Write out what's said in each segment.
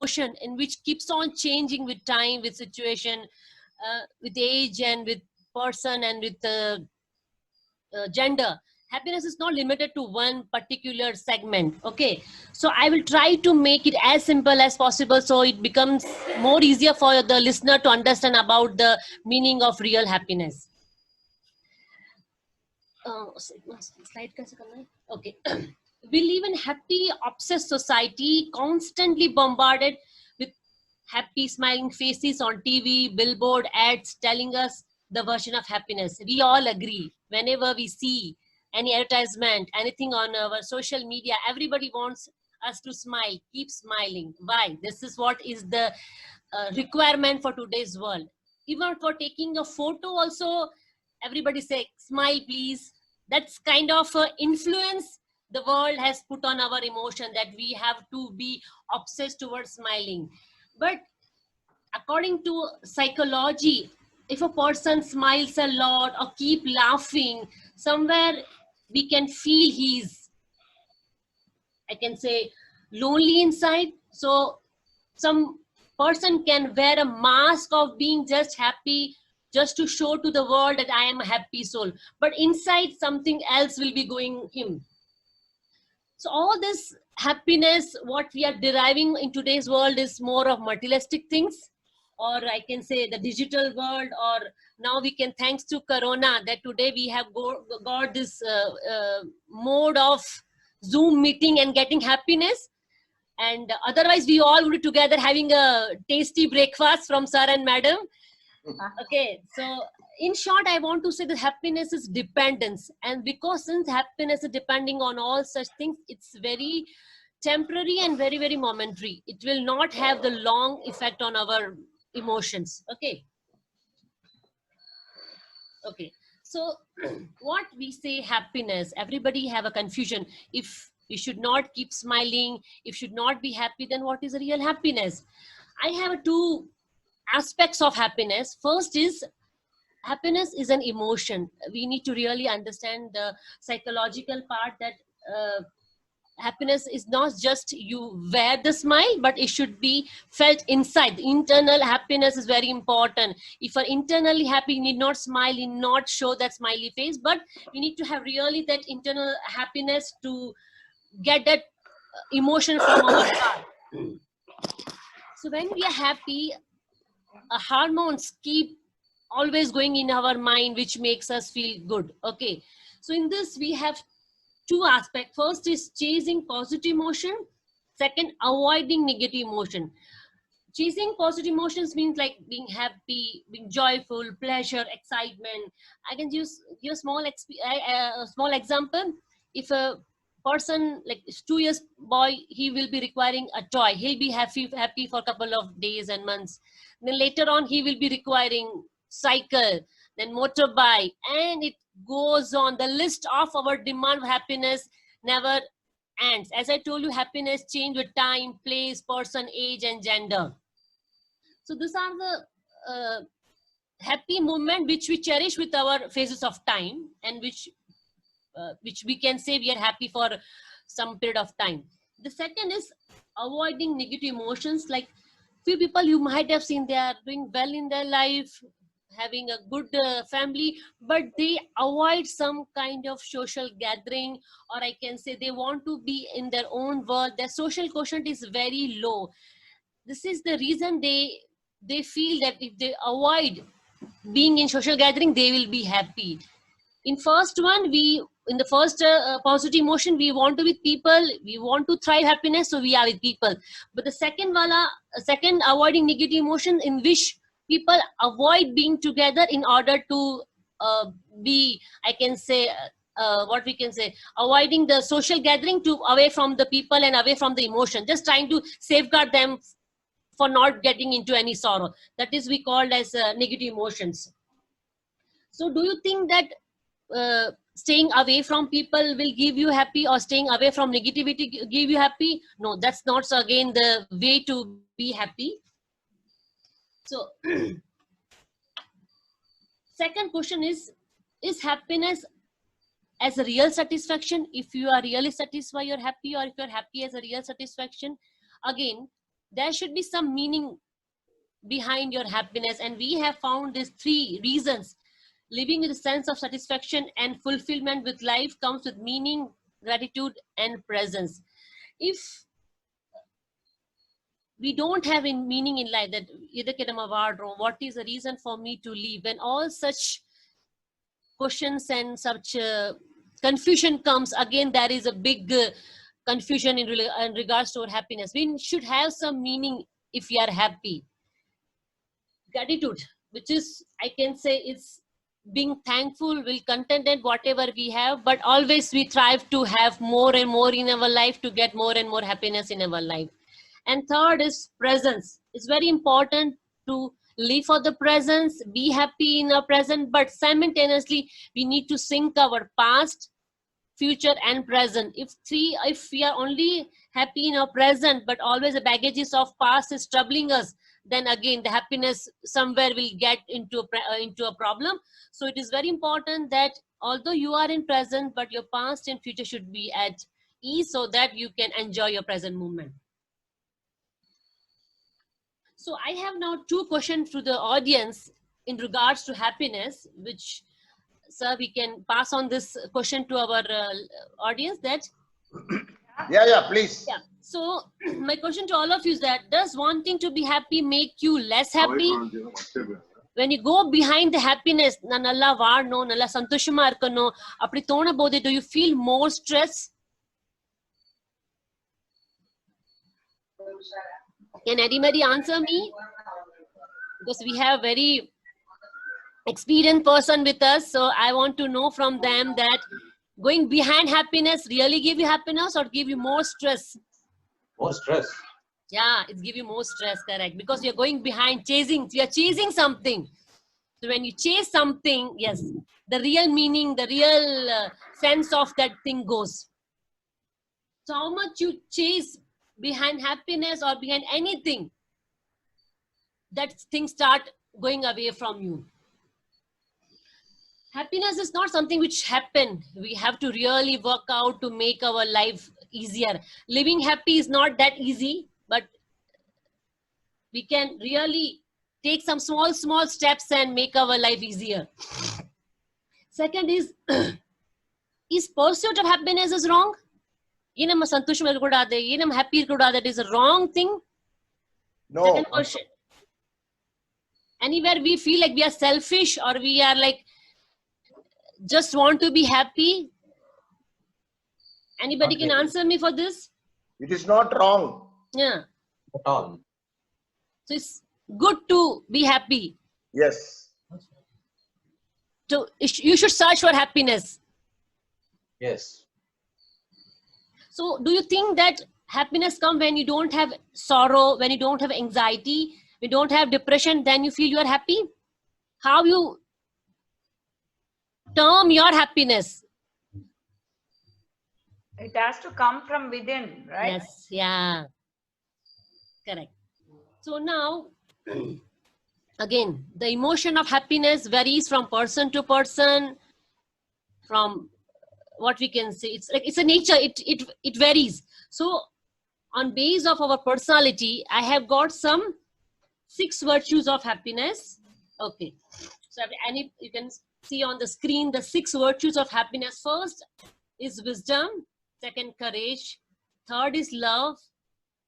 emotion in which keeps on changing with time, with situation, with age, and with person, and with gender. Happiness is not limited to one particular segment. Okay, so I will try to make it as simple as possible so it becomes more easier for the listener to understand about the meaning of real happiness. Slide कैसे करना है? Okay. We live in happy, obsessed society, constantly bombarded with happy, smiling faces on TV, billboard ads telling us the version of happiness. We all agree. Whenever we see any advertisement, anything on our social media, everybody wants us to smile, keep smiling. Why? This is what is the requirement for today's world. Even for taking a photo also, everybody say, smile please. That's kind of influence the world has put on our emotion, that we have to be obsessed towards smiling. But according to psychology, if a person smiles a lot or keep laughing, somewhere we can feel he's, I can say, lonely inside. So some person can wear a mask of being just happy, just to show to the world that I am a happy soul, but inside something else will be going him. So all this happiness, what we are deriving in today's world, is more of materialistic things, or I can say the digital world, or now we can, thanks to Corona, that today we have got this mode of Zoom meeting and getting happiness. And otherwise we all would be together having a tasty breakfast from sir and madam. Okay, so in short, I want to say that happiness is dependence, and because since happiness is depending on all such things, it's very temporary and very, very momentary. It will not have the long effect on our emotions. Okay. Okay, so what we say happiness, everybody have a confusion. If you should not keep smiling, if should not be happy, then what is real happiness? I have two aspects of happiness. First is, happiness is an emotion. We need to really understand the psychological part, that happiness is not just you wear the smile, but it should be felt inside. Internal happiness is very important. If you're internally happy, you need not smile, you need not show that smiley face, but you need to have really that internal happiness to get that emotion from our heart. So when we are happy, hormones keep always going in our mind, which makes us feel good. Okay, so in this we have two aspects. First is chasing positive emotion. Second, avoiding negative emotion. Chasing positive emotions means like being happy, being joyful, pleasure, excitement. I can use give a small example. If a person like 2 years boy, he will be requiring a toy. He'll be happy for a couple of days and months. Then later on, he will be requiring cycle, then motorbike, and it goes on. The list of our demand of happiness never ends. As I told you, happiness change with time, place, person, age, and gender. So these are the happy moment which we cherish with our phases of time, and which we can say we are happy for some period of time. The second is avoiding negative emotions. Like few people you might have seen, they are doing well in their life, having a good family, but they avoid some kind of social gathering, or I can say they want to be in their own world. Their social quotient is very low. This is the reason they feel that if they avoid being in social gathering, they will be happy. In first one, in the first positive emotion, we want to be with people, we want to thrive happiness, so we are with people. But the second avoiding negative emotion, in which people avoid being together in order to be, I can say, what we can say, avoiding the social gathering, to away from the people and away from the emotion, just trying to safeguard them for not getting into any sorrow. That is we called as negative emotions. So do you think that staying away from people will give you happy, or staying away from negativity give you happy? No, that's not, so again, the way to be happy. So second question is happiness as a real satisfaction? If you are really satisfied, you're happy, or if you're happy as a real satisfaction? Again, there should be some meaning behind your happiness. And we have found these 3 reasons. Living with a sense of satisfaction and fulfillment with life comes with meaning, gratitude, and presence. If we don't have in meaning in life, that what is the reason for me to live, when all such questions and such confusion comes, again there is a big confusion in regards to our happiness. We should have some meaning if we are happy. Gratitude, which is, I can say, is being thankful, will contented whatever we have, but always we strive to have more and more in our life, to get more and more happiness in our life. And third is presence. It's very important to live for the presence, be happy in our present, but simultaneously we need to sync our past, future, and present. If we are only happy in our present, but always the baggages of past is troubling us, then again the happiness somewhere will get into a problem. So it is very important that although you are in present, but your past and future should be at ease, so that you can enjoy your present moment. So I have now 2 questions to the audience in regards to happiness, which, sir, we can pass on this question to our audience. That Yeah, please. Yeah. So my question to all of you is that, does wanting to be happy make you less happy? When you go behind the happiness, na nalla vaadno, nalla santoshama irukano, appadi thonabode, do you feel more stress? Can anybody answer me? Because we have very experienced person with us, so I want to know from them that going behind happiness really give you happiness or give you more stress? More stress. Yeah, it give you more stress, correct? Because you're going behind, you're chasing something. So when you chase something, yes, the real meaning, the real sense of that thing goes. So how much you chase behind happiness or behind anything, that things start going away from you. Happiness is not something which happen. We have to really work out to make our life easier. Living happy is not that easy, but we can really take some small steps and make our life easier. Second is pursuit of happiness is wrong? Happy that is a wrong thing? No. Second question. Anywhere we feel like we are selfish, or we are like just want to be happy? Anybody can answer me for this? It is not wrong. Yeah. At all. So it's good to be happy. Yes. So you should search for happiness. Yes. So do you think that happiness comes when you don't have sorrow, when you don't have anxiety, when you don't have depression, then you feel you are happy? How you term your happiness? It has to come from within, right? Yes, yeah. Correct. So now, again, the emotion of happiness varies from person to person, from what we can say. It's like, it's a nature, it varies. So on base of our personality, I have got some 6 virtues of happiness. Okay. So you can see on the screen the 6 virtues of happiness. First is wisdom. Second, courage. Third is love.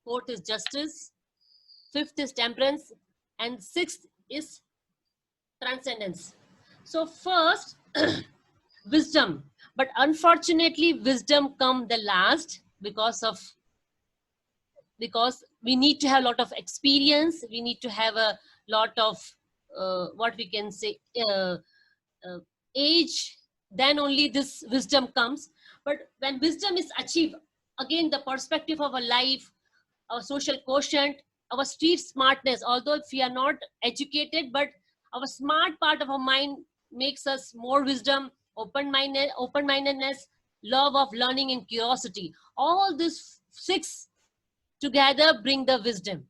Fourth is justice. Fifth is temperance. And sixth is transcendence. So first, wisdom. But unfortunately, wisdom comes the last, because we need to have a lot of experience. We need to have a lot of what we can say age. Then only this wisdom comes. But when wisdom is achieved, again the perspective of our life, our social quotient, our street smartness, although if we are not educated, but our smart part of our mind makes us more wisdom, open-mindedness, love of learning, and curiosity. All these 6 together bring the wisdom.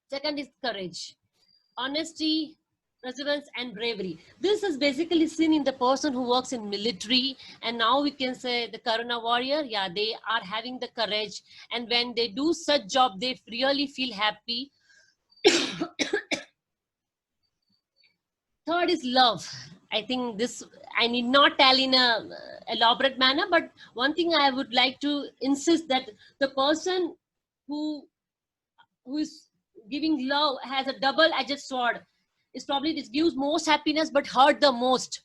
Second is courage. Honesty, perseverance and bravery. This is basically seen in the person who works in military, and now we can say the Corona warrior. Yeah, they are having the courage, and when they do such job, they really feel happy. Third is love. I think this I need not tell in a elaborate manner, but one thing I would like to insist that the person who is giving love has a double-edged sword. It's probably this gives most happiness but hurt the most.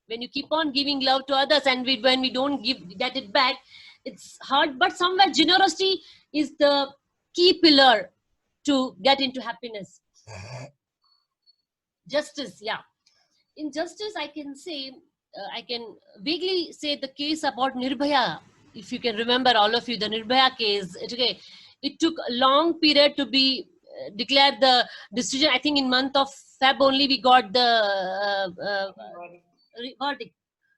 When you keep on giving love to others and when we don't get it back, it's hard. But somewhere generosity is the key pillar to get into happiness. Justice, yeah. In justice, I can say, I can vaguely say the case about Nirbhaya. If you can remember, all of you, the Nirbhaya case. It took a long period to be declared the decision. I think in month of Feb only we got the verdict.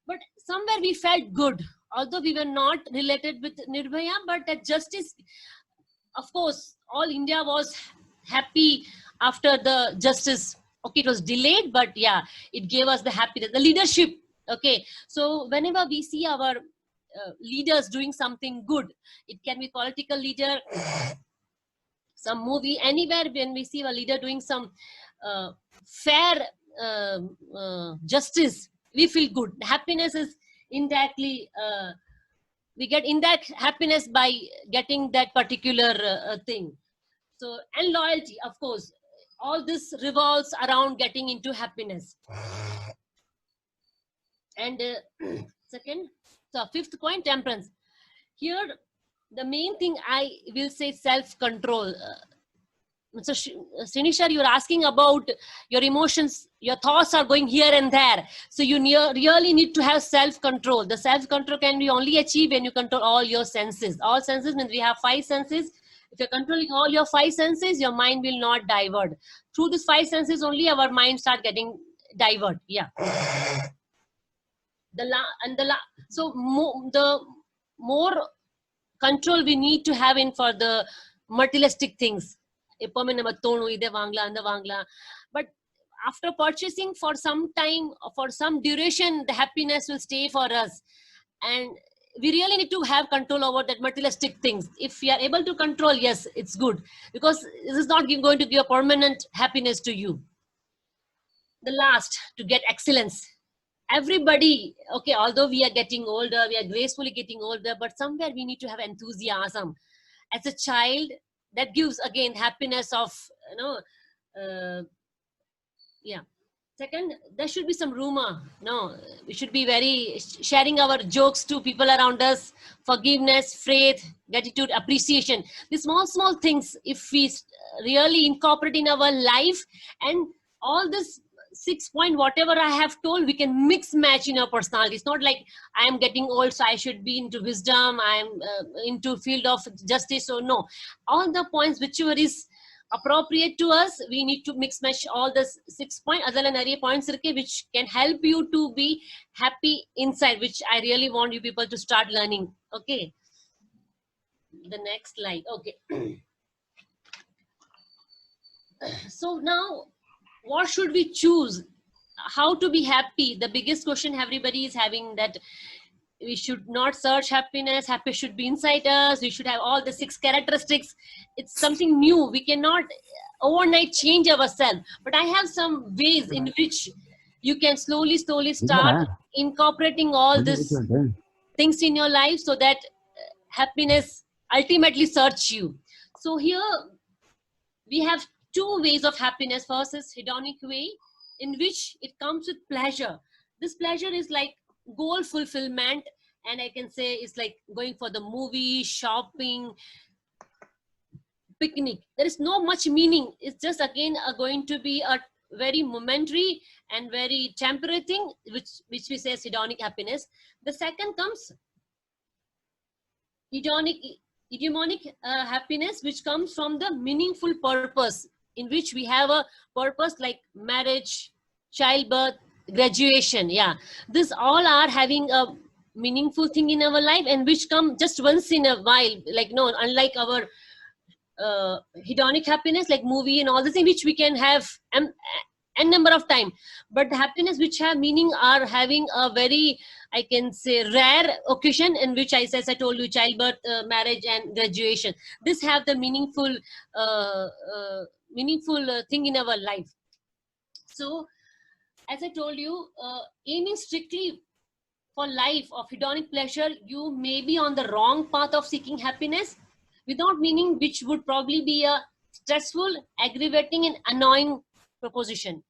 But somewhere we felt good, although we were not related with Nirbhaya, but that justice, of course, all India was happy after the justice. Okay, it was delayed, but yeah, it gave us the happiness, the leadership. Okay, so whenever we see our leaders doing something good, it can be political leader, some movie, anywhere when we see a leader doing some fair justice, we feel good. Happiness is indirectly, we get indirect happiness by getting that particular thing. So, and loyalty, of course, all this revolves around getting into happiness. And second, so fifth point, temperance. Here, the main thing I will say self-control. So Sinisha, you're asking about your emotions, your thoughts are going here and there. So you really need to have self-control. The self-control can be only achieved when you control all your senses. All senses means we have 5 senses. If you're controlling all your 5 senses, your mind will not divert. Through these 5 senses only our mind start getting divert. Yeah. So the more control we need to have in for the materialistic things. But after purchasing for some time, for some duration, the happiness will stay for us. And we really need to have control over that materialistic things. If we are able to control, yes, it's good. Because this is not going to give a permanent happiness to you. The last, to get excellence. Everybody, okay, although we are getting older, we are gracefully getting older, but somewhere we need to have enthusiasm. As a child, that gives again happiness of, yeah. Second, there should be some rumor. No, we should be very sharing our jokes to people around us. Forgiveness, faith, gratitude, appreciation. These small things, if we really incorporate in our life, and all this 6 point, whatever I have told, we can mix match in our personality. It's not like I am getting old, so I should be into wisdom, I'm into field of justice. So no, all the points, whichever is appropriate to us, we need to mix match all the 6 point points which can help you to be happy inside, which I really want you people to start learning. Okay, the next slide. Okay. So now, what should we choose? How to be happy? The biggest question everybody is having, that we should not search happiness. Happiness should be inside us. We should have all the 6 characteristics. It's something new. We cannot overnight change ourselves. But I have some ways in which you can slowly start incorporating all these things in your life so that happiness ultimately search you. So here we have 2 ways of happiness. First is hedonic way, in which it comes with pleasure. This pleasure is like goal fulfillment, and I can say it's like going for the movie, shopping, picnic. There is no much meaning. It's just again going to be a very momentary and very temporary thing, which we say is hedonic happiness. The second comes eudaimonic happiness, which comes from the meaningful purpose, in which we have a purpose like marriage, childbirth, graduation. Yeah, this all are having a meaningful thing in our life, and which come just once in a while. Like, no, unlike our hedonic happiness, like movie and all the things which we can have n number of time. But the happiness which have meaning are having a very, I can say, rare occasion in which as I told you, childbirth, marriage, and graduation. This have the meaningful thing in our life. So as I told you, aiming strictly for life of hedonic pleasure, you may be on the wrong path of seeking happiness without meaning, which would probably be a stressful, aggravating, and annoying proposition.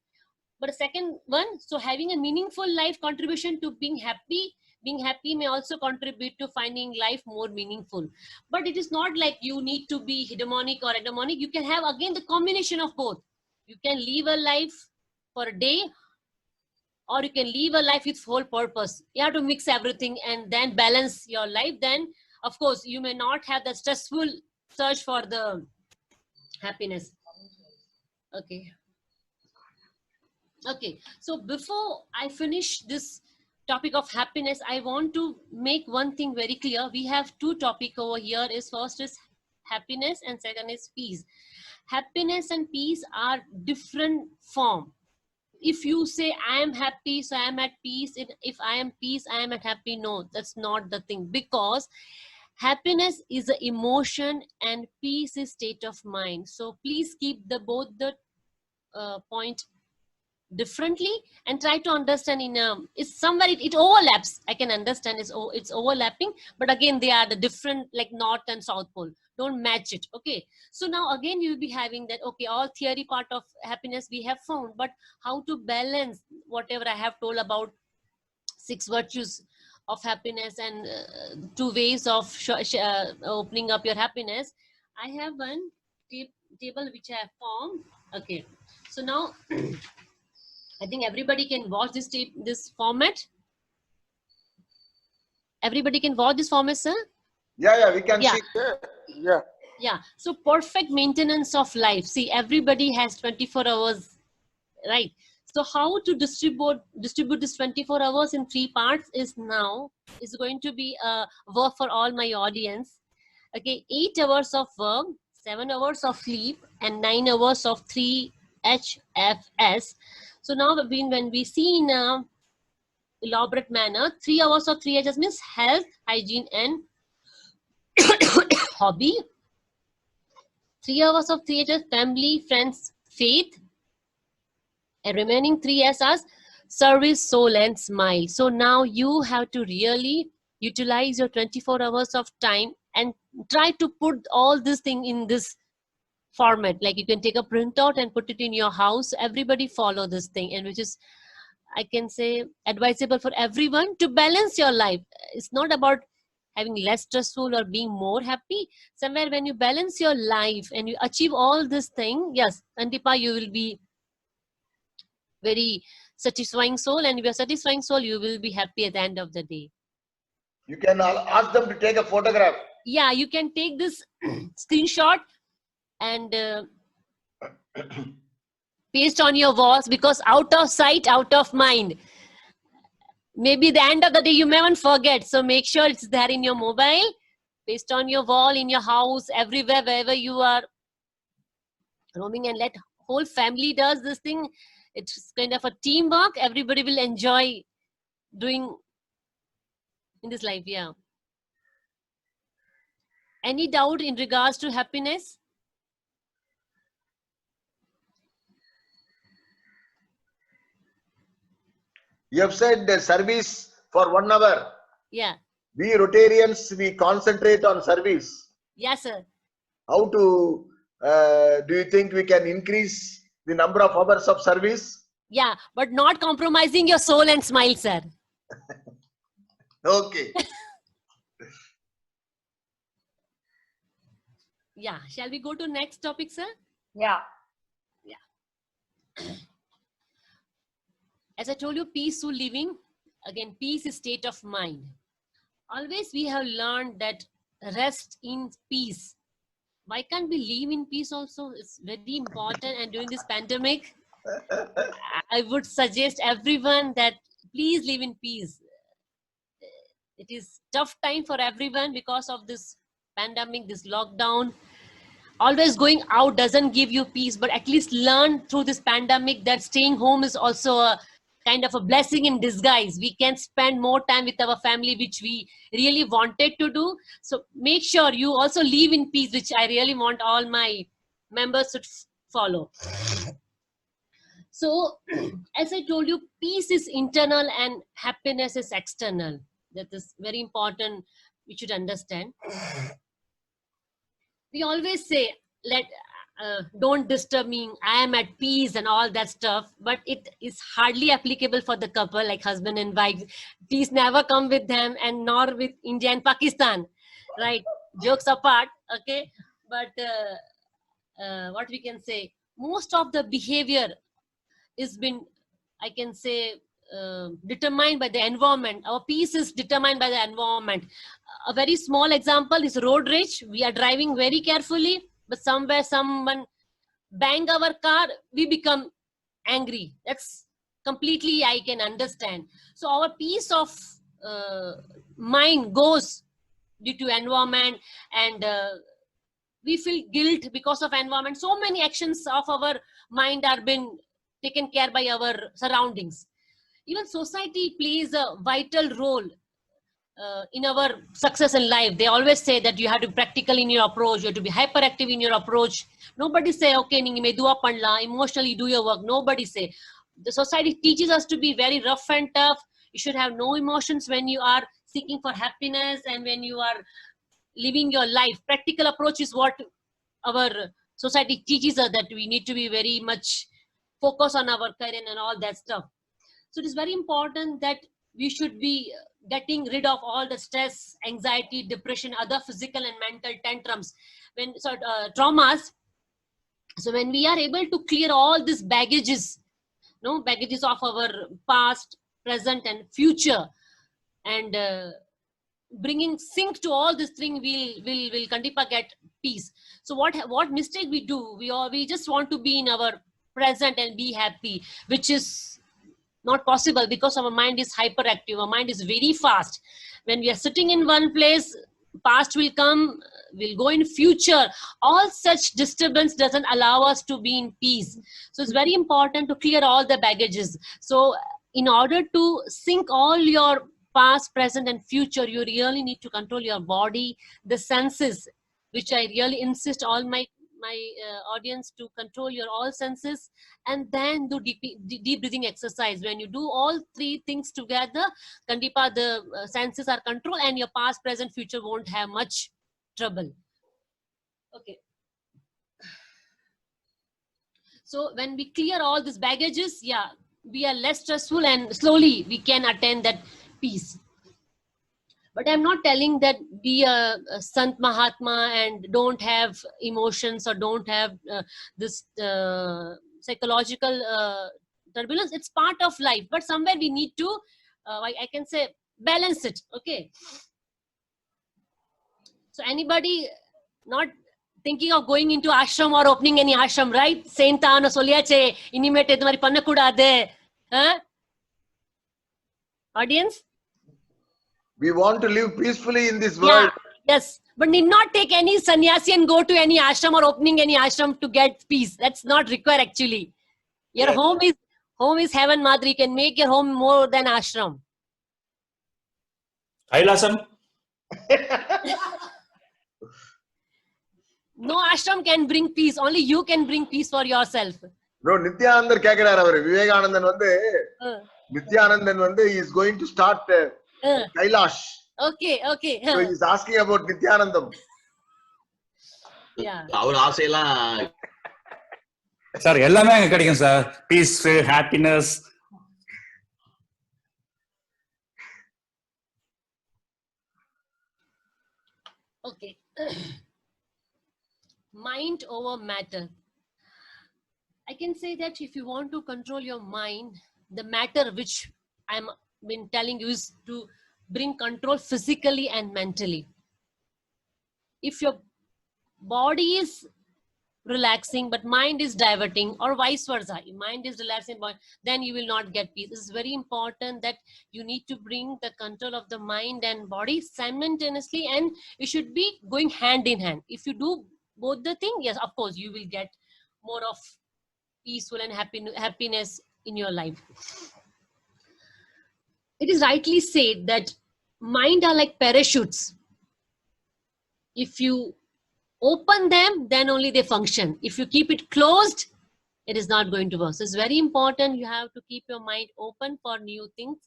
But a second one, so having a meaningful life contribution to being happy may also contribute to finding life more meaningful. But it is not like you need to be hedonic or eudaimonic. You can have again the combination of both. You can live a life for a day, or you can live a life with whole purpose. You have to mix everything and then balance your life. Then of course you may not have the stressful search for the happiness. Okay, so before I finish this topic of happiness, I want to make one thing very clear. We have two topics over here. First is happiness and second is peace. Happiness and peace are different form. If you say I am happy, so I am at peace. If I am peace, I am at happy. No, that's not the thing, because happiness is an emotion and peace is state of mind. So please keep both the point differently and try to understand it's somewhere it overlaps. I can understand it's overlapping, but again they are the different, like north and south pole. Don't match it. Okay, so now again you'll be having that, okay, all theory part of happiness we have found, but how to balance whatever I have told about 6 virtues of happiness and 2 ways of opening up your happiness. I have one table which I have formed. Okay, so now I think everybody can watch this format. Everybody can watch this format, sir? Yeah, we can Yeah. see. Yeah. Yeah. So perfect maintenance of life. See, everybody has 24 hours, right? So how to distribute this 24 hours in 3 parts is going to be a work for all my audience. Okay, 8 hours of work, 7 hours of sleep, and 9 hours of 3 HFS. So now when we see in a elaborate manner, 3 hours of 3 H's means health, hygiene, and hobby. 3 hours of 3 H's family, friends, faith, and remaining 3 S's service, soul, and smile. So now you have to really utilize your 24 hours of time and try to put all this thing in this format. Like you can take a printout and put it in your house. Everybody follow this thing, and which is, I can say, advisable for everyone to balance your life. It's not about having less stressful or being more happy. Somewhere when you balance your life and you achieve all this thing, yes, Antipa, you will be very satisfying soul, and if you're satisfying soul, you will be happy at the end of the day. You can ask them to take a photograph. Yeah, you can take this screenshot and paste on your walls, because out of sight, out of mind. Maybe the end of the day you may even forget. So make sure it's there in your mobile, paste on your wall, in your house, everywhere, wherever you are roaming, and let whole family does this thing. It's kind of a teamwork. Everybody will enjoy doing in this life. Yeah. Any doubt in regards to happiness? You have said the service for 1 hour. Yeah. We Rotarians, we concentrate on service. Yes, sir. How to, do you think we can increase the number of hours of service? Yeah, but not compromising your soul and smile, sir. Okay. Yeah. Shall we go to next topic, sir? Yeah. As I told you, peaceful living. Again, peace is state of mind. Always we have learned that rest in peace. Why can't we live in peace also? It's very important. And during this pandemic, I would suggest everyone that please live in peace. It is tough time for everyone because of this pandemic, this lockdown. always going out doesn't give you peace, but at least learn through this pandemic that staying home is also a kind of a blessing in disguise. We can spend more time with our family, which we really wanted to do. So make sure you also live in peace, which I really want all my members to follow. So as I told you, peace is internal and happiness is external. That is very important. We should understand. We always say, don't disturb me, I am at peace and all that stuff, but it is hardly applicable for the couple, like husband and wife. Peace never come with them, and nor with India and Pakistan, right? Jokes apart, okay? But what we can say, most of the behavior is been, I can say, determined by the environment. Our peace is determined by the environment. A very small example is road rage. We are driving very carefully, but somewhere someone bang our car, we become angry. That's completely I can understand. So our peace of mind goes due to environment, and we feel guilt because of environment. So many actions of our mind are been taken care by our surroundings. Even society plays a vital role in our success in life. They always say that you have to be practical in your approach, you have to be hyperactive in your approach. Nobody say, okay, ninge medua panla, emotionally do your work. Nobody say. The society teaches us to be very rough and tough. You should have no emotions when you are seeking for happiness and when you are living your life. Practical approach is what our society teaches us, that we need to be very much focused on our career and all that stuff. So it is very important that we should be getting rid of all the stress, anxiety, depression, other physical and mental tantrums, traumas. So when we are able to clear all these baggages, baggages of our past, present, and future, and bringing sync to all this thing, will kandipa get peace. So what mistake we do? We just want to be in our present and be happy, which is not possible because our mind is hyperactive. Our mind is very fast. When we are sitting in one place, past will come, will go in future. All such disturbance doesn't allow us to be in peace. So it's very important to clear all the baggages. So in order to sync all your past, present, and future, you really need to control your body, the senses, which I really insist all my audience to control your all senses, and then do deep breathing exercise. When you do all three things together, kandipa the senses are controlled, and your past, present, future won't have much trouble. Okay. So when we clear all these baggages, yeah, we are less stressful, and slowly we can attain that peace. But I'm not telling that be a Sant Mahatma and don't have emotions or don't have this psychological turbulence. It's part of life, but somewhere we need to, I can say, balance it. Okay. So anybody not thinking of going into ashram or opening any ashram, right? Saint Anna Soliache, inimate edmari pannakuda ade. Audience? We want to live peacefully in this world. Yeah, yes, but need not take any sannyasi and go to any ashram or opening any ashram to get peace. That's not required actually. Your Yes. home is heaven, Madri. You can make your home more than ashram. Kailasam. No ashram can bring peace. Only you can bring peace for yourself. No, Nityanandar கேக்குறாரு அவரு. விவேகானந்தன் வந்து Nityanandan வந்து he is going to start Kailash. Okay. So he is asking about Nityanandam. Yeah. அவர் ஆசையெல்லாம் sir எல்லாமே அங்க கிடைக்கும் sir. Peace, happiness. Okay. Mind over matter. I can say that if you want to control your mind, the matter which I'm been telling you is to bring control physically and mentally. If your body is relaxing but mind is diverting, or vice versa, your mind is relaxing but then you will not get peace. This is very important that you need to bring the control of the mind and body simultaneously, and you should be going hand in hand. If you do both the thing, yes, of course, you will get more of peaceful and happiness in your life. It is rightly said that mind are like parachutes. If you open them, then only they function. If you keep it closed, it is not going to work. So it's very important. You have to keep your mind open for new things,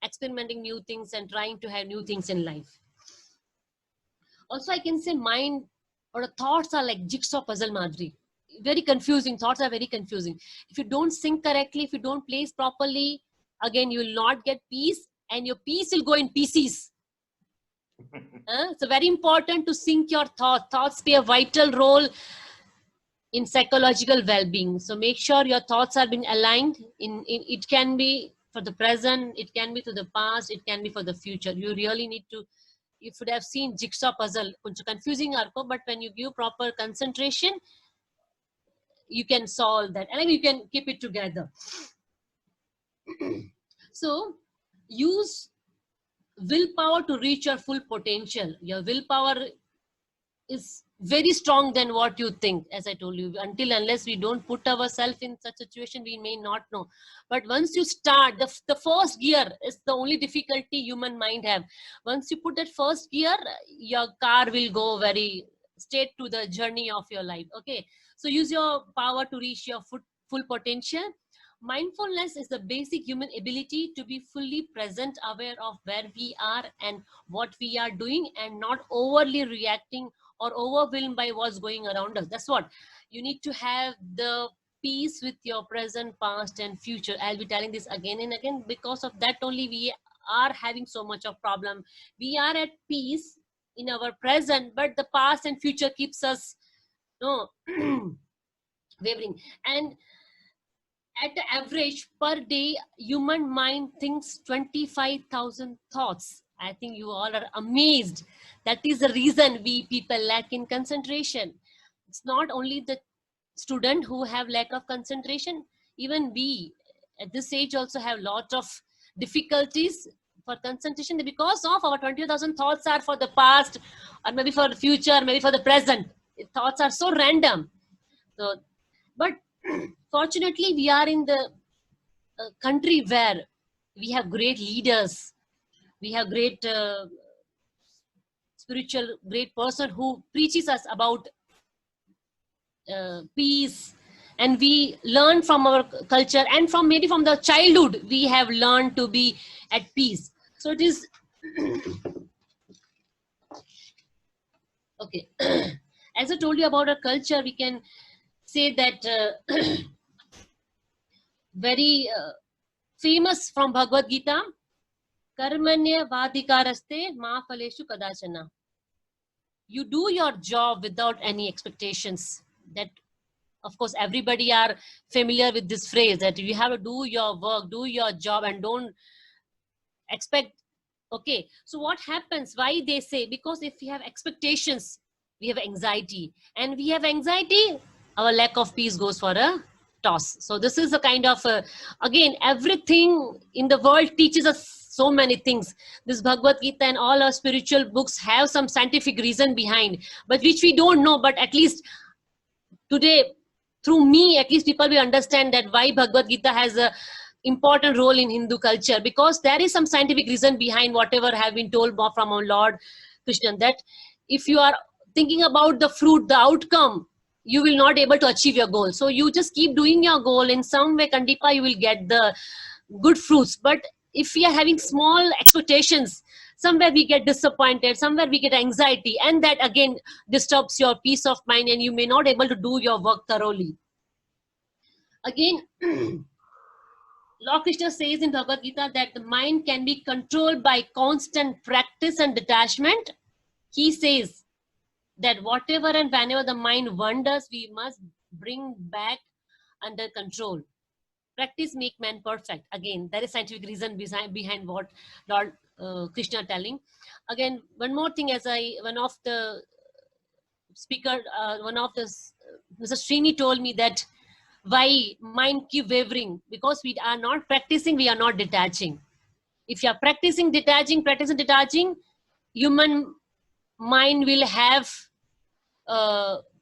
experimenting new things and trying to have new things in life. Also, I can say mind or the thoughts are like jigsaw puzzle, Madhuri. Very confusing. Thoughts are very confusing. If you don't think correctly, if you don't place properly, again, you will not get peace and your peace will go in pieces. So very important to sync your thoughts. Thoughts play a vital role in psychological well-being. So make sure your thoughts are being aligned. It can be for the present, it can be to the past, it can be for the future. You really need to, you should have seen jigsaw puzzle. Confusing, but when you give proper concentration, you can solve that and you can keep it together. So use willpower to reach your full potential. Your willpower is very strong than what you think. As I told you, unless we don't put ourselves in such a situation, we may not know. But once you start, the first gear is the only difficulty human mind have. Once you put that first gear, your car will go very straight to the journey of your life. Okay, so use your power to reach your full potential. Mindfulness is the basic human ability to be fully present, aware of where we are and what we are doing, and not overly reacting or overwhelmed by what's going around us. That's what you need to have, the peace with your present, past and future. I'll be telling this again and again. Because of that only we are having so much of problem. We are at peace in our present, but the past and future keeps us wavering. And at the average per day, human mind thinks 25,000 thoughts. I think you all are amazed. That is the reason we people lack in concentration. It's not only the student who have lack of concentration. Even we at this age also have lot of difficulties for concentration because of our 20,000 thoughts are for the past, or maybe for the future, maybe for the present. Thoughts are so random. So, but fortunately, we are in the country where we have great leaders. We have great spiritual, great person who preaches us about peace. And we learn from our culture and from maybe from the childhood, we have learned to be at peace. So it is, okay. As I told you about our culture, we can say that very famous from Bhagavad Gita, Karmanya Vadikaraste Ma Phaleshu Kadachana. You do your job without any expectations. That, of course, everybody are familiar with this phrase that you have to do your work, do your job and don't expect. Okay, so what happens? Why they say? Because if we have expectations, we have anxiety, and we have anxiety, our lack of peace goes for a toss. So this is a kind of again, everything in the world teaches us so many things. This Bhagavad Gita and all our spiritual books have some scientific reason behind, but which we don't know. But at least today, through me, at least people will understand that why Bhagavad Gita has a important role in Hindu culture, because there is some scientific reason behind whatever have been told from our Lord Krishna, that if you are thinking about the fruit, the outcome, you will not able to achieve your goal. So you just keep doing your goal. In some way, Kandipa, you will get the good fruits. But if we are having small expectations, somewhere we get disappointed, somewhere we get anxiety, and that again disturbs your peace of mind, and you may not able to do your work thoroughly. Again, Lord Krishna says in Bhagavad Gita that the mind can be controlled by constant practice and detachment. He says that whatever and whenever the mind wanders, we must bring back under control. Practice make man perfect. Again, there is scientific reason behind what Lord Krishna telling. Again, one more thing, as one of the speaker, Mr. Srini told me that why mind keep wavering, because we are not practicing, we are not detaching. If you are practicing detaching, human mind will have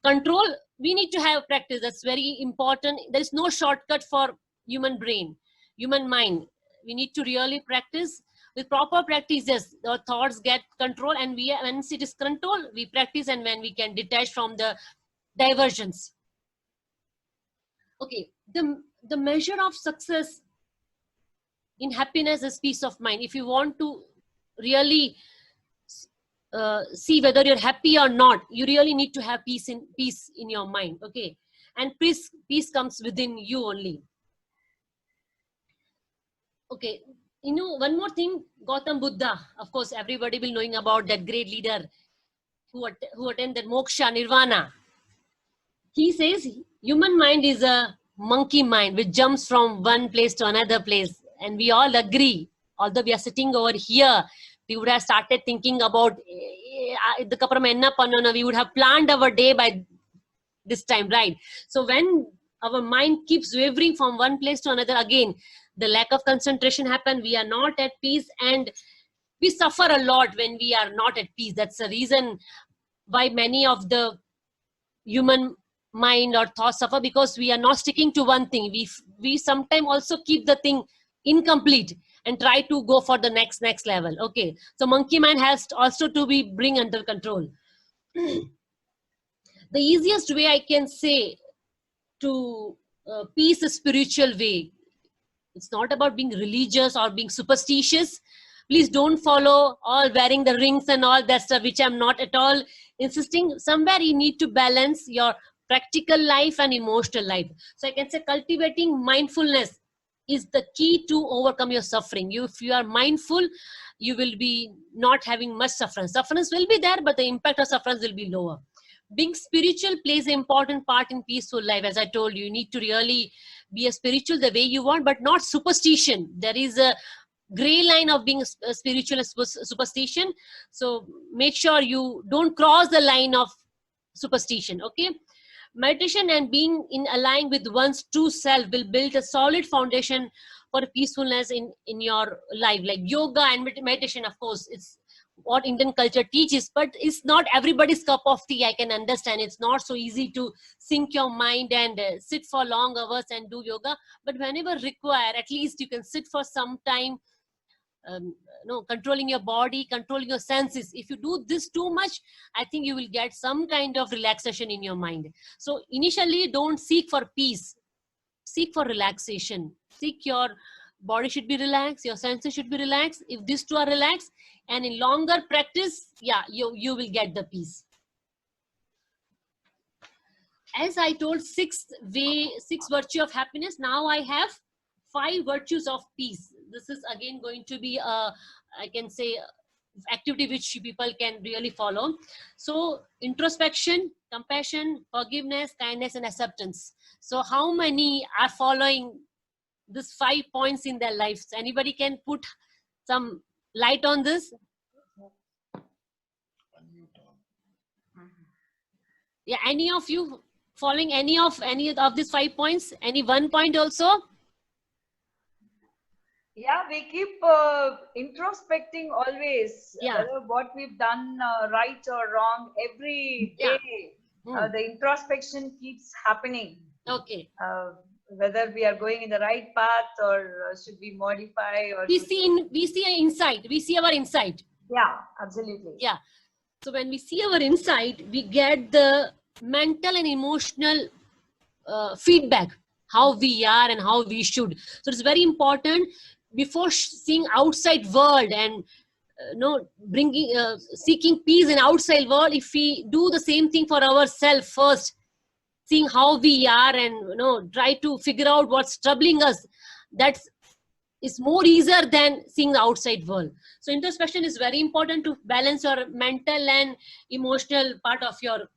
control, we need to have practice. That's very important. There is no shortcut for human brain, human mind. We need to really practice. With proper practice, yes, our thoughts get control, and once it is control, we practice, and when we can detach from the diversions. Okay, the measure of success in happiness is peace of mind. If you want to really see whether you're happy or not, you really need to have peace in your mind. Okay, and peace comes within you only. Okay, you know, one more thing, Gautam Buddha, of course everybody will knowing about that great leader who attended moksha, nirvana. He says human mind is a monkey mind which jumps from one place to another place, and we all agree. Although we are sitting over here, we would have started thinking about we would have planned our day by this time, right? So when our mind keeps wavering from one place to another, again the lack of concentration happen. We are not at peace, and we suffer a lot when we are not at peace. That's the reason why many of the human mind or thoughts suffer, because we are not sticking to one thing. We sometimes also keep the thing incomplete and try to go for the next level. Okay, so monkey mind has also to be bring under control. The easiest way I can say to peace is spiritual way. It's not about being religious or being superstitious. Please don't follow all wearing the rings and all that stuff, which I'm not at all insisting. Somewhere you need to balance your practical life and emotional life. So I can say cultivating mindfulness is the key to overcome your suffering. If you are mindful, you will be not having much suffering. Suffering will be there, but the impact of suffering will be lower. Being spiritual plays an important part in peaceful life. As I told you, you need to really be a spiritual the way you want, but not superstition. There is a gray line of being a spiritual and superstition. So make sure you don't cross the line of superstition. Okay, meditation and being in align with one's true self will build a solid foundation for peacefulness in your life. Like yoga and meditation, of course, it's what Indian culture teaches, but it's not everybody's cup of tea. I can understand it's not so easy to sink your mind and sit for long hours and do yoga, but whenever required, at least you can sit for some time, controlling your body, controlling your senses. If you do this too much, I think you will get some kind of relaxation in your mind. So initially, don't seek for peace, seek for relaxation. Seek your body should be relaxed, your senses should be relaxed. If these two are relaxed, and in longer practice, yeah, you will get the peace. As I told, six virtue of happiness. Now I have 5 virtues of peace. This is again going to be I can say activity which people can really follow. So introspection, compassion, forgiveness, kindness, and acceptance. So how many are following these 5 points in their lives? Anybody can put some light on this? Yeah, any of you following any of these 5 points? Any one point also? Yeah, we keep introspecting always. Yeah. Whether what we've done right or wrong every day. Yeah. The introspection keeps happening. Okay. Whether we are going in the right path or should we modify, or we see an insight. We see our insight. Yeah, absolutely. Yeah. So when we see our insight, we get the mental and emotional feedback, how we are and how we should. So it's very important before seeing outside world and seeking peace in outside world. If we do the same thing for ourselves first, seeing how we are and try to figure out what's troubling us, that is more easier than seeing the outside world. So introspection is very important to balance your mental and emotional part of your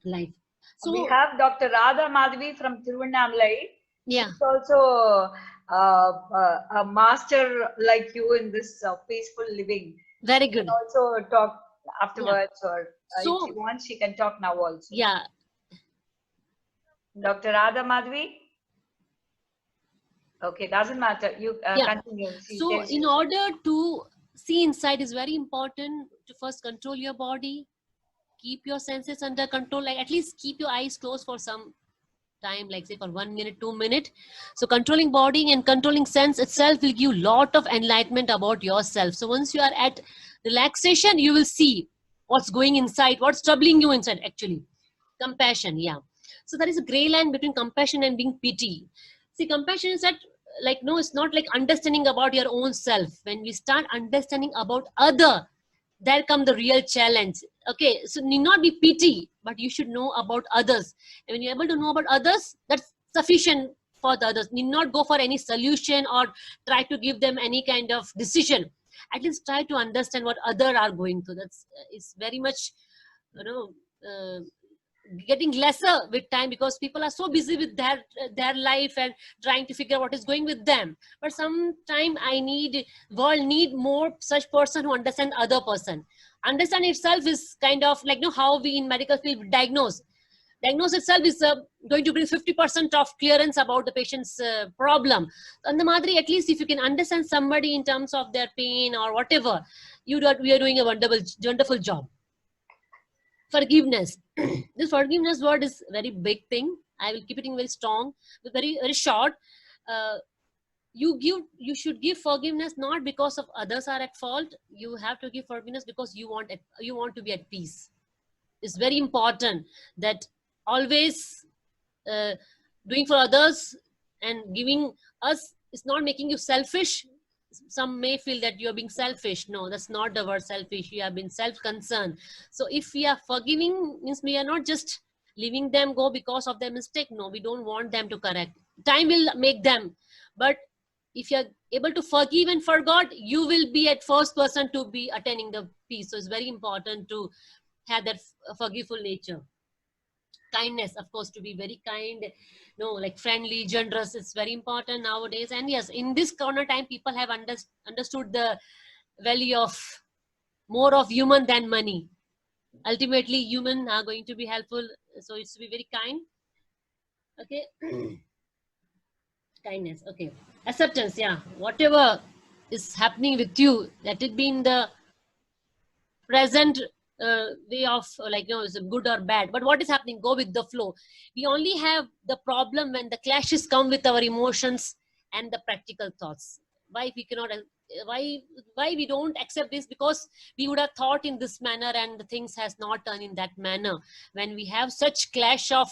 life. So we have Dr. Radha Madhavi from Tiruvannamalai. Yeah. She's also a master like you in this peaceful living. Very good. She can also talk afterwards, or So, if she wants, she can talk now also. Yeah. Dr. Radha Madhavi? Okay, doesn't matter. You continue. So in order to see inside, is very important to first control your body, keep your senses under control, like at least keep your eyes closed for some time, like say for 1 minute, 2 minutes. So controlling body and controlling sense itself will give lot of enlightenment about yourself. So once you are at relaxation, you will see what's going inside, what's troubling you inside actually. Compassion, yeah. So there is a gray line between compassion and being pity. See, compassion is that, like, no, it's not like understanding about your own self. When we start understanding about other, there come the real challenge. Okay, so need not be pity, but you should know about others. And when you're able to know about others, that's sufficient for the others. Need not go for any solution or try to give them any kind of decision. At least try to understand what other are going through. That's is very much, you know, getting lesser with time, because people are so busy with their life and trying to figure out what is going with them. But sometime world need more such person who understand other person. Understand itself is kind of like, you know, how we in medical field diagnose itself is going to bring 50% of clearance about the patient's problem. And the Madri, at least if you can understand somebody in terms of their pain or whatever, we are doing a wonderful job. Forgiveness. This forgiveness word is very big thing. I will keep it in very strong, but very, very short. You should give forgiveness not because of others are at fault. You have to give forgiveness because you want to be at peace. It's very important that always doing for others and giving us is not making you selfish. Some may feel that you're being selfish. No, that's not the word selfish. You have been self-concerned. So if we are forgiving, means we are not just leaving them go because of their mistake. No, we don't want them to correct. Time will make them. But if you're able to forgive and forgot, you will be at first person to be attaining the peace. So it's very important to have that forgiveful nature. Kindness, of course, to be very kind, like friendly, generous. It's very important nowadays. And yes, in this corona time, people have understood the value of more of human than money. Ultimately, human are going to be helpful. So it's to be very kind. Okay. Kindness. Okay. Acceptance. Yeah. Whatever is happening with you, let it be in the present way of is it good or bad, but what is happening, go with the flow. We only have the problem when the clashes come with our emotions and the practical thoughts. Why we cannot, why we don't accept this? Because we would have thought in this manner and the things has not done in that manner. When we have such clash of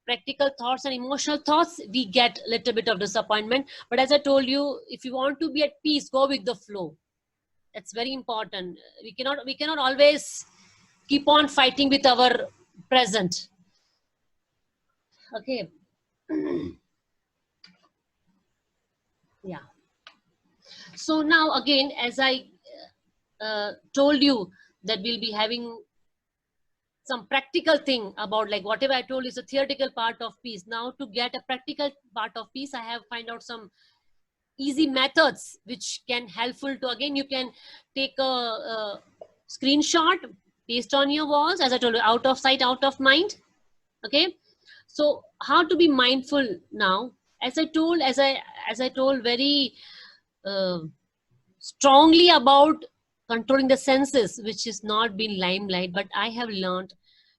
practical thoughts and emotional thoughts, we get a little bit of disappointment. But as I told you, if you want to be at peace, go with the flow. That's very important. We cannot always keep on fighting with our present. Okay. Yeah. So now again, as I told you that we'll be having some practical thing about whatever I told is a theoretical part of peace. Now to get a practical part of peace, I have find out some easy methods which can helpful to, again, you can take a screenshot, paste on your walls, as I told you, out of sight, out of mind. Okay. So how to be mindful now? As I told very strongly about controlling the senses, which is not been limelight, but I have learned,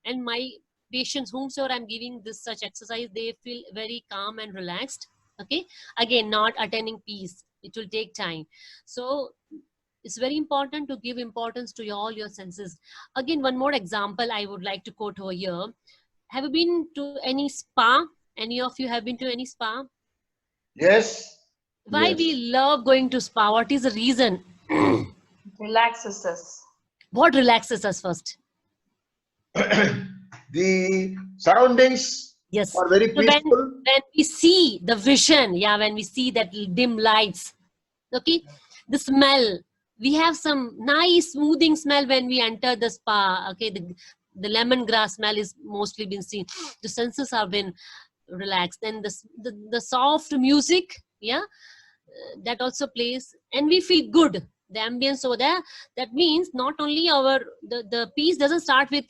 and my patients whomsoever I'm giving this such exercise, they feel very calm and relaxed. Okay. Again, not attaining peace. It will take time. So it's very important to give importance to all your senses. Again, one more example I would like to quote over here. Have you been to any spa? Any of you have been to any spa? Yes. Why Yes. we love going to spa? What is the reason? Relaxes us. What relaxes us first? The surroundings Yes. are very So peaceful. when we see the vision, yeah, when we see that dim lights, okay, the smell, we have some nice smoothing smell when we enter the spa. Okay, the lemongrass smell is mostly been seen. The senses have been relaxed. Then the soft music, yeah, that also plays, and we feel good. The ambience over there. That means not only the peace doesn't start with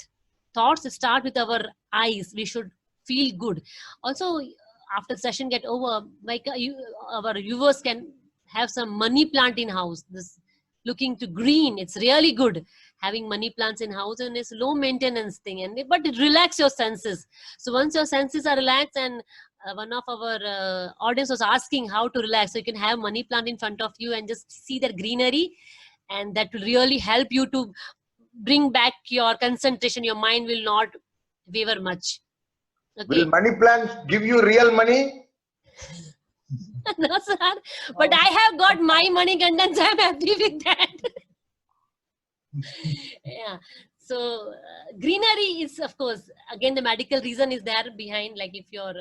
thoughts; it starts with our eyes. We should feel good. Also, after the session get over, our viewers can have some money plant in house. This looking to green. It's really good. Having money plants in house and it's low maintenance thing, but it relax your senses. So once your senses are relaxed, and one of our audience was asking how to relax, so you can have money plant in front of you and just see that greenery, and that will really help you to bring back your concentration. Your mind will not waver much. Okay. Will money plants give you real money? No, sir. But I have got my money, Gandan, so I'm happy with that. Yeah. So greenery is, of course, again, the medical reason is there behind, like if you're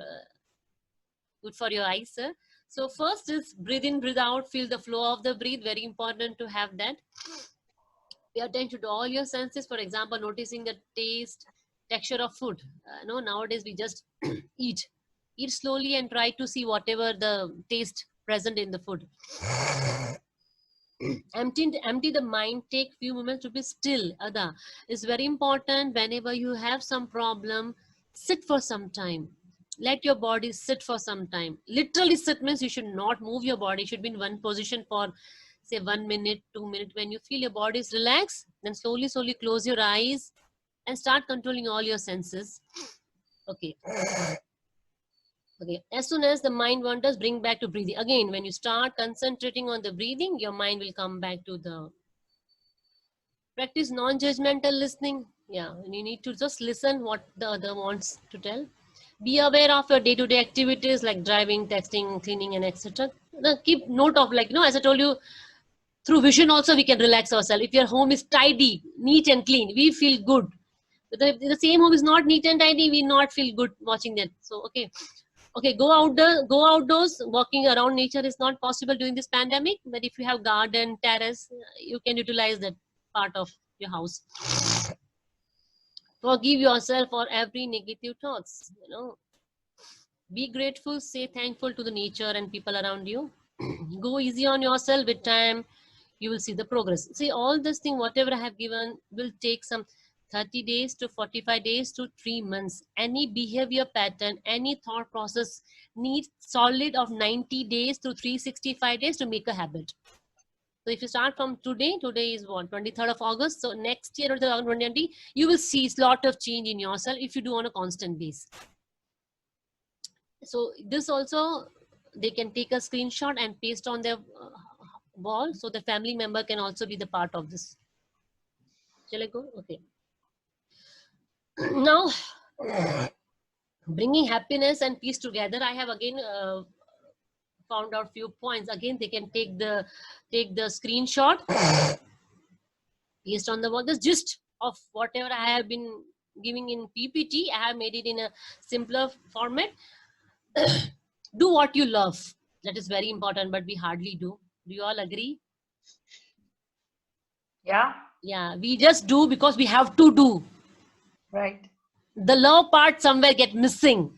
good for your eyes, sir. So first is breathe in, breathe out, feel the flow of the breath. Very important to have that. Pay attention to all your senses. For example, noticing the taste, texture of food. No, nowadays we just eat slowly and try to see whatever the taste present in the food. Empty the mind. Take few moments to be still. Ada, it's very important. Whenever you have some problem, sit for some time. Let your body sit for some time. Literally sit means you should not move your body. You should be in one position for say 1 minute, 2 minutes. When you feel your body is relaxed, then slowly close your eyes and start controlling all your senses. Okay. Okay. As soon as the mind wanders, bring back to breathing. Again, when you start concentrating on the breathing, your mind will come back to the practice non-judgmental listening. Yeah, and you need to just listen what the other wants to tell. Be aware of your day-to-day activities like driving, texting, cleaning, and etc. Keep note of, like, as I told you, through vision also we can relax ourselves. If your home is tidy, neat and clean, we feel good. But if the same home is not neat and tidy, we not feel good watching that. So, okay, go outdoors. Walking around nature is not possible during this pandemic, but if you have garden, terrace, you can utilize that part of your house. Forgive yourself for every negative thoughts. Be grateful, say thankful to the nature and people around you. Go easy on yourself. With time, you will see the progress. See, all this thing, whatever I have given, will take some 30 days to 45 days to 3 months. Any behavior pattern, any thought process needs solid of 90 days to 365 days to make a habit. So if you start from today is what, 23rd of August. So next year, 2020, you will see a lot of change in yourself if you do on a constant basis. So this also, they can take a screenshot and paste on their wall, so the family member can also be the part of this. Shall I go? Okay. Now, bringing happiness and peace together, I have again found out few points. Again, they can take the screenshot, paste on the wall. The gist of whatever I have been giving in PPT, I have made it in a simpler format. Do what you love. That is very important, but we hardly do. Do you all agree? Yeah. Yeah, we just do because we have to do. Right. The love part somewhere get missing.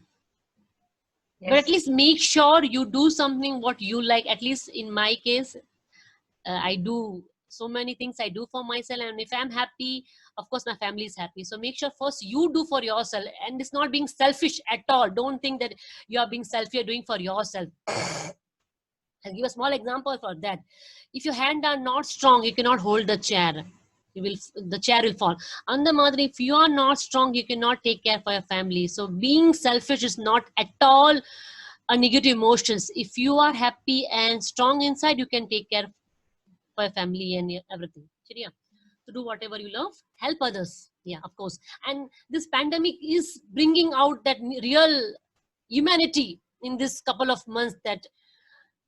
Yes. But at least make sure you do something what you like. At least in my case, I do so many things I do for myself. And if I'm happy, of course, my family is happy. So make sure first you do for yourself. And it's not being selfish at all. Don't think that you are being selfish, you're doing for yourself. I'll give a small example for that. If your hands are not strong, you cannot hold the chair. The chair will fall. On the mother, if you are not strong, you cannot take care for your family. So being selfish is not at all a negative emotions. If you are happy and strong inside, you can take care for your family and everything. Yeah. To do whatever you love, help others. Yeah, of course. And this pandemic is bringing out that real humanity in this couple of months, that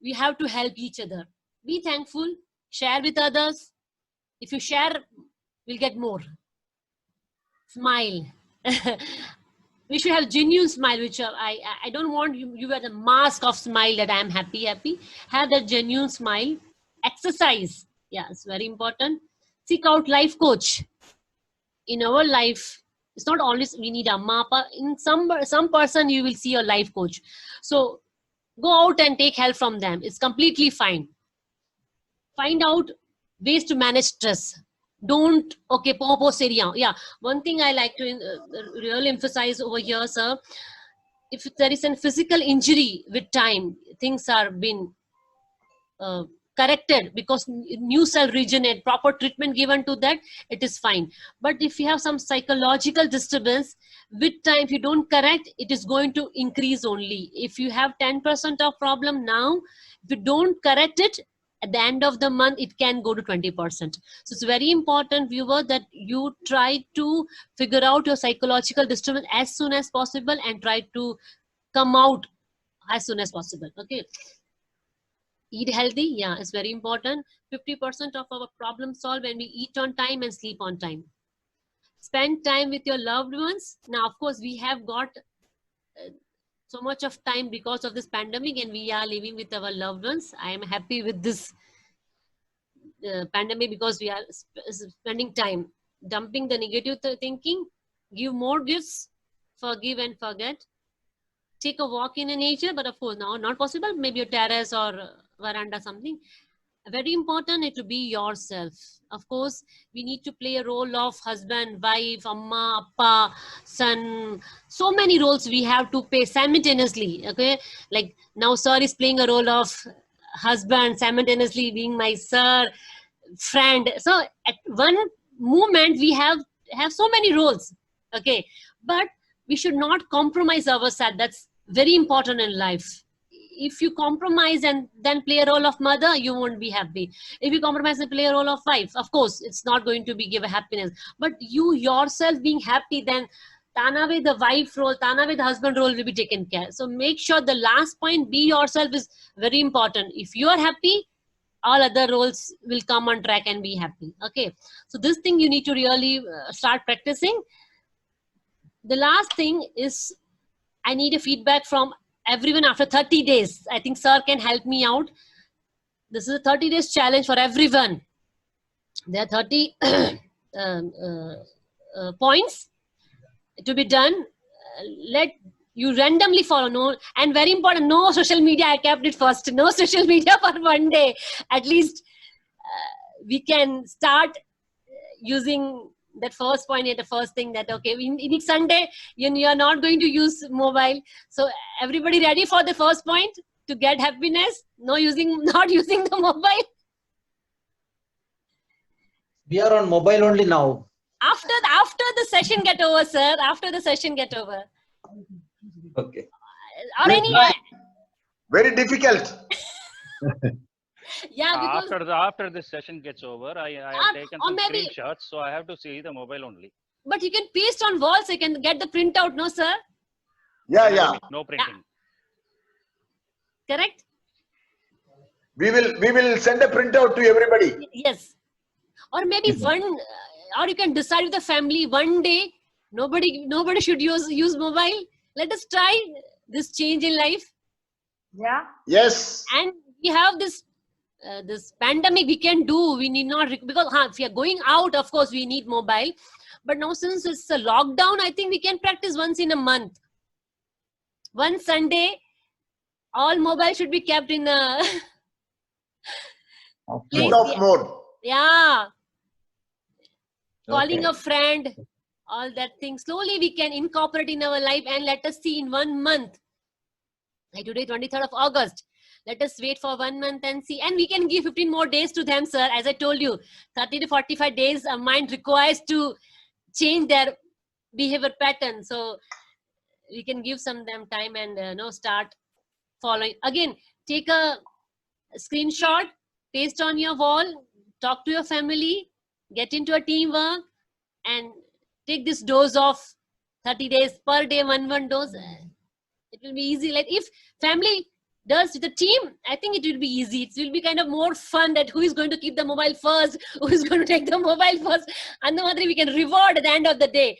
we have to help each other. Be thankful, share with others. If you share, we'll get more. Smile. We should have genuine smile, which I don't want you wear the mask of smile that I'm happy. Have that genuine smile. Exercise. Yeah, it's very important. Seek out life coach. In our life, it's not always we need a mappa. In some person, you will see a life coach. So go out and take help from them. It's completely fine. Find out ways to manage stress. Don't, okay, popo area. Yeah, one thing I like to really emphasize over here, sir, if there is a physical injury with time, things are been corrected, because new cell regenerate, proper treatment given to that, it is fine. But if you have some psychological disturbance, with time, if you don't correct, it is going to increase only. If you have 10% of problem now, if you don't correct it, at the end of the month, it can go to 20%. So it's very important, viewer, that you try to figure out your psychological disturbance as soon as possible and try to come out as soon as possible. Okay. Eat healthy. Yeah, it's very important. 50% of our problem solved when we eat on time and sleep on time. Spend time with your loved ones. Now, of course, we have got so much of time because of this pandemic, and we are living with our loved ones. I am happy with this pandemic because we are spending time dumping the negative thinking, give more gifts, forgive and forget, take a walk in nature, but of course now not possible, maybe a terrace or veranda, something. Very important is to be yourself. Of course, we need to play a role of husband, wife, amma, appa, son. So many roles we have to play simultaneously. Okay, like now sir is playing a role of husband, simultaneously being my sir, friend. So at one moment we have so many roles. Okay, but we should not compromise ourselves. That's very important in life. If you compromise and then play a role of mother, you won't be happy. If you compromise and play a role of wife, of course, it's not going to give a happiness. But you yourself being happy, then Tanawe the wife role, Tanawe the husband role will be taken care. So make sure the last point, be yourself, is very important. If you are happy, all other roles will come on track and be happy. Okay. So this thing you need to really start practicing. The last thing is, I need a feedback from everyone after 30 days. I think sir can help me out. This is a 30 days challenge for everyone. There are 30 points to be done. Let you randomly follow. No, and very important, no social media. I kept it first. No social media for one day. At least we can start using that first point at the first thing, that okay, in Sunday you are not going to use mobile. So everybody ready for the first point to get happiness? Not using the mobile. We are on mobile only now. After the session get over, sir. After the session get over. Okay. Or any. Very difficult. Yeah, because after this session gets over, I have taken some screenshots, so I have to see the mobile only. But you can paste on walls. So you can get the printout, no, sir? Yeah. No printing. Yeah. Correct. We will send a printout to everybody. Yes. Or maybe or you can decide with the family one day. Nobody should use mobile. Let us try this change in life. Yeah. Yes. And we have this pandemic we can do. We need not, because if we are going out, of course we need mobile. But now since it's a lockdown, I think we can practice once in a month. One Sunday, all mobile should be kept in a Switch off mode. Yeah. Calling Okay. a friend, all that thing. Slowly we can incorporate in our life, and let us see in 1 month. Like today, 23rd of August. Let us wait for 1 month and see. And we can give 15 more days to them, sir. As I told you, 30 to 45 days a mind requires to change their behavior pattern. So we can give some them time and start following. Again, take a screenshot, paste on your wall, talk to your family, get into a teamwork, and take this dose of 30 days per day, one dose. It will be easy. Like if family does with the team, I think it will be easy. It will be kind of more fun, that who is going to keep the mobile first, who is going to take the mobile first. And the we can reward at the end of the day.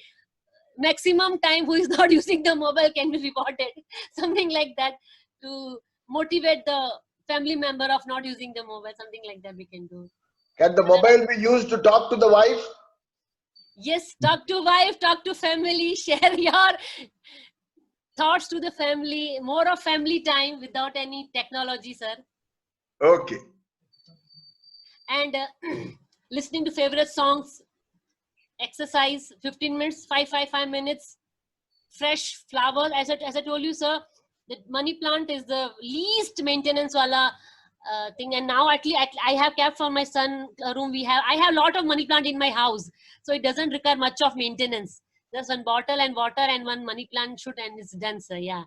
Maximum time who is not using the mobile can be rewarded. Something like that, to motivate the family member of not using the mobile. Something like that we can do. Can the mobile be used to talk to the wife? Yes, talk to wife, talk to family, share your thoughts to the family, more of family time without any technology, sir. Okay. And listening to favorite songs, exercise, 15 minutes, 5 minutes, fresh flowers. As I told you, sir, the money plant is the least maintenance wala thing. And now actually I have kept for my son room. I have a lot of money plant in my house, so it doesn't require much of maintenance. Just one bottle and water and one money plant should, and it's done, sir. Yeah,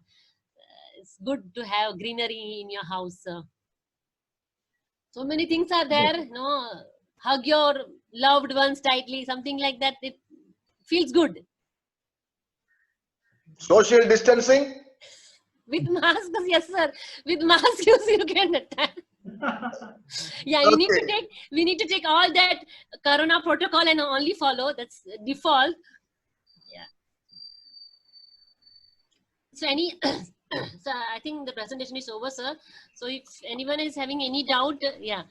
it's good to have greenery in your house, sir. So many things are there. No, hug your loved ones tightly, something like that. It feels good. Social distancing? With masks, yes, sir. With masks, you can attend. Yeah, you need to Okay. we need to take all that corona protocol and only follow. That's default. Yeah. So so I think the presentation is over, sir. So if anyone is having any doubt, yeah.